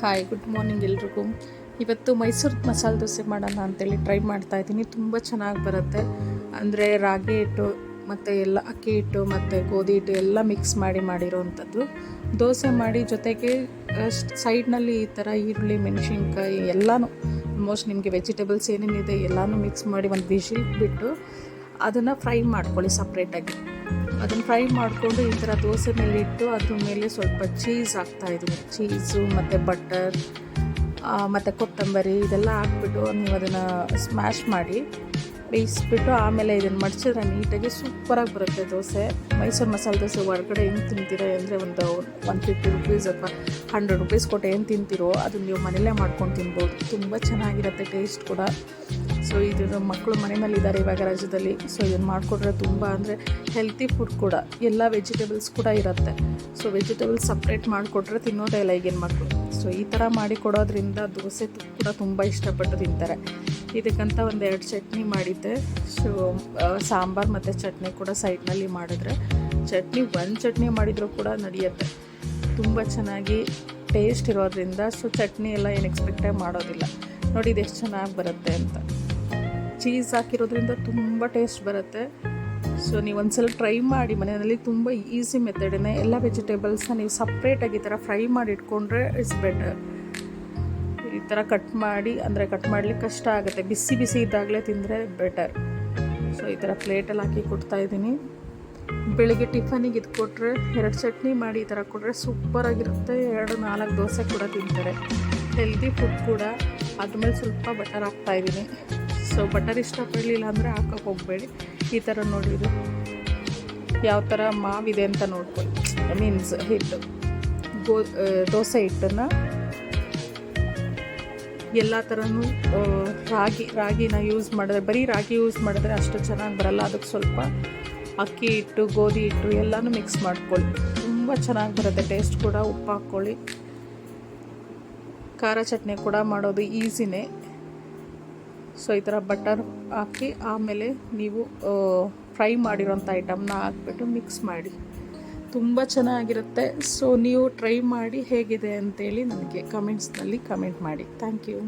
Hi, good morning ಎಲ್ರಿಗೂ. ಇವತ್ತು ಮೈಸೂರು ಮಸಾಲೆ ದೋಸೆ ಮಾಡೋಣ ಅಂತೇಳಿ ಟ್ರೈ ಮಾಡ್ತಾಯಿದ್ದೀನಿ. ತುಂಬ ಚೆನ್ನಾಗಿ ಬರುತ್ತೆ. ಅಂದರೆ ರಾಗಿ ಹಿಟ್ಟು ಮತ್ತು ಎಲ್ಲ ಅಕ್ಕಿ ಹಿಟ್ಟು ಮತ್ತು ಗೋಧಿ ಹಿಟ್ಟು ಎಲ್ಲ ಮಿಕ್ಸ್ ಮಾಡಿರೋವಂಥದ್ದು ದೋಸೆ ಮಾಡಿ, ಜೊತೆಗೆ ಸೈಡ್ನಲ್ಲಿ ಈ ಥರ ಈರುಳ್ಳಿ, ಮೆಣಸಿನ್ಕಾಯಿ ಎಲ್ಲನೂ ಆಲ್ಮೋಸ್ಟ್ ನಿಮಗೆ ವೆಜಿಟೇಬಲ್ಸ್ ಏನೇನಿದೆ ಎಲ್ಲನೂ ಮಿಕ್ಸ್ ಮಾಡಿ ಒಂದು ವಿಶಿಲ್ ಬಿಟ್ಟು ಅದನ್ನು ಫ್ರೈ ಮಾಡ್ಕೊಳ್ಳಿ ಸಪ್ರೇಟಾಗಿ. ಅದನ್ನು ಫ್ರೈ ಮಾಡಿಕೊಂಡು ಈ ಥರ ದೋಸೆ ಮೇಲೆ ಇಟ್ಟು ಅದ್ರ ಮೇಲೆ ಸ್ವಲ್ಪ ಚೀಸ್ ಹಾಕ್ತಾಯಿದ್ದೀನಿ. ಚೀಸು ಮತ್ತು ಬಟರ್ ಮತ್ತು ಕೊತ್ತಂಬರಿ ಇದೆಲ್ಲ ಹಾಕ್ಬಿಟ್ಟು ನೀವು ಅದನ್ನು ಸ್ಮ್ಯಾಶ್ ಮಾಡಿ ಬೇಯಿಸ್ಬಿಟ್ಟು ಆಮೇಲೆ ಇದನ್ನು ಮಡಚಿದ್ರೆ ನೀಟಾಗಿ ಸೂಪರಾಗಿ ಬರುತ್ತೆ ದೋಸೆ. ಮೈಸೂರು ಮಸಾಲೆ ದೋಸೆ ಹೊರಗಡೆ ಏನು ತಿಂತೀರೋ ಅಂದರೆ ಒಂದು 150 ರುಪೀಸ್ ಅಥವಾ 100 ರುಪೀಸ್ ಕೊಟ್ಟು ಏನು ತಿಂತೀರೋ ಅದನ್ನು ನೀವು ಮನೆಯಲ್ಲೇ ಮಾಡ್ಕೊಂಡು ತಿನ್ಬೋದು. ತುಂಬ ಚೆನ್ನಾಗಿರುತ್ತೆ ಟೇಸ್ಟ್ ಕೂಡ. ಸೊ ಇದು ಮಕ್ಕಳು ಮನೆಯಲ್ಲಿದ್ದಾರೆ ಇವಾಗ ರಜದಲ್ಲಿ. ಸೊ ಇದನ್ನು ಮಾಡಿಕೊಟ್ರೆ ತುಂಬ ಅಂದರೆ ಹೆಲ್ತಿ ಫುಡ್ ಕೂಡ, ಎಲ್ಲ ವೆಜಿಟೇಬಲ್ಸ್ ಕೂಡ ಇರುತ್ತೆ. ಸೊ ವೆಜಿಟೇಬಲ್ಸ್ ಸಪ್ರೇಟ್ ಮಾಡಿಕೊಟ್ರೆ ತಿನ್ನೋದೇ ಇಲ್ಲ ಈಗಿನ ಮಕ್ಕಳು. ಸೊ ಈ ಥರ ಮಾಡಿ ಕೊಡೋದ್ರಿಂದ ದೋಸೆ ಕೂಡ ತುಂಬ ಇಷ್ಟಪಟ್ಟು ತಿಂತಾರೆ. ಇದಕ್ಕಂತ 1-2 ಚಟ್ನಿ ಮಾಡಿದ್ದೆ. ಸೊ ಸಾಂಬಾರು ಮತ್ತು ಚಟ್ನಿ ಕೂಡ ಸೈಡ್ನಲ್ಲಿ ಮಾಡಿದ್ರೆ, ಒಂದು ಚಟ್ನಿ ಮಾಡಿದರೂ ಕೂಡ ನಡೆಯುತ್ತೆ. ತುಂಬ ಚೆನ್ನಾಗಿ ಟೇಸ್ಟ್ ಇರೋದ್ರಿಂದ ಸೊ ಚಟ್ನಿ ಎಲ್ಲ ಏನು ಎಕ್ಸ್ಪೆಕ್ಟೇ ಮಾಡೋದಿಲ್ಲ. ನೋಡಿ ಇದು ಎಷ್ಟು ಚೆನ್ನಾಗಿ ಬರುತ್ತೆ ಅಂತ. ಚೀಸ್ ಹಾಕಿರೋದ್ರಿಂದ ತುಂಬ ಟೇಸ್ಟ್ ಬರುತ್ತೆ. ಸೊ ನೀವು ಒಂದ್ಸಲ ಟ್ರೈ ಮಾಡಿ ಮನೆಯಲ್ಲಿ. ತುಂಬ ಈಸಿ ಮೆಥಡೇ. ಎಲ್ಲ ವೆಜಿಟೇಬಲ್ಸ್ನ ನೀವು ಸಪ್ರೇಟಾಗಿ ಈ ಥರ ಫ್ರೈ ಮಾಡಿ ಇಟ್ಕೊಂಡ್ರೆ ಇಟ್ಸ್ ಬೆಟರ್. ಈ ಥರ ಕಟ್ ಮಾಡಲಿಕ್ಕೆ ಕಷ್ಟ ಆಗುತ್ತೆ. ಬಿಸಿ ಬಿಸಿ ಇದ್ದಾಗಲೇ ತಿಂದರೆ ಬೆಟರ್. ಸೊ ಈ ಥರ ಪ್ಲೇಟಲ್ಲಿ ಹಾಕಿ ಕೊಡ್ತಾಯಿದ್ದೀನಿ. ಬೆಳಿಗ್ಗೆ ಟಿಫನಿಗೆ ಇದು ಕೊಟ್ಟರೆ 2 ಚಟ್ನಿ ಮಾಡಿ ಈ ಥರ ಕೊಟ್ಟರೆ ಸೂಪರಾಗಿರುತ್ತೆ. 2-4 ದೋಸೆ ಕೂಡ ತಿಂತಾರೆ. ಹೆಲ್ದಿ ಫುಡ್ ಕೂಡ. ಅದ್ರ ಮೇಲೆ ಸ್ವಲ್ಪ ಬಟರ್ ಹಾಕ್ತಾಯಿದ್ದೀನಿ. ಸೊ ಬಟರ್ ಇಷ್ಟಪಡಲಿಲ್ಲ ಅಂದರೆ ಹಾಕೋಕ್ಕೆ ಹೋಗಬೇಡಿ. ಈ ಥರ ನೋಡಿದ್ರು ಯಾವ ಥರ ಮಾವಿದೆ ಅಂತ ನೋಡ್ಕೊಳ್ಳಿ. ಮೀನ್ಸ್ ಹಿಟ್ಟು, ದೋಸೆ ಹಿಟ್ಟನ್ನು ಎಲ್ಲ ಥರನೂ ರಾಗಿನ ಯೂಸ್ ಮಾಡಿದ್ರೆ, ಬರೀ ರಾಗಿ ಯೂಸ್ ಮಾಡಿದ್ರೆ ಅಷ್ಟು ಚೆನ್ನಾಗಿ ಬರಲ್ಲ. ಅದಕ್ಕೆ ಸ್ವಲ್ಪ ಅಕ್ಕಿ ಹಿಟ್ಟು, ಗೋಧಿ ಹಿಟ್ಟು ಎಲ್ಲನೂ ಮಿಕ್ಸ್ ಮಾಡ್ಕೊಳ್ಳಿ. ತುಂಬ ಚೆನ್ನಾಗಿ ಬರುತ್ತೆ ಟೇಸ್ಟ್ ಕೂಡ. ಉಪ್ಪು ಹಾಕ್ಕೊಳ್ಳಿ. ಖಾರ ಚಟ್ನಿ ಕೂಡ ಮಾಡೋದು ಈಸಿನೇ. ಸೊ ಈ ಥರ ಬಟರ್ ಹಾಕಿ ಆಮೇಲೆ ನೀವು ಫ್ರೈ ಮಾಡಿರೋಂಥ ಐಟಮ್ನ ಹಾಕ್ಬಿಟ್ಟು ಮಿಕ್ಸ್ ಮಾಡಿ. ತುಂಬ ಚೆನ್ನಾಗಿರುತ್ತೆ. ಸೊ ನೀವು ಟ್ರೈ ಮಾಡಿ ಹೇಗಿದೆ ಅಂತೇಳಿ ನನಗೆ ಕಮೆಂಟ್ಸ್ನಲ್ಲಿ ಕಮೆಂಟ್ ಮಾಡಿ. Thank you.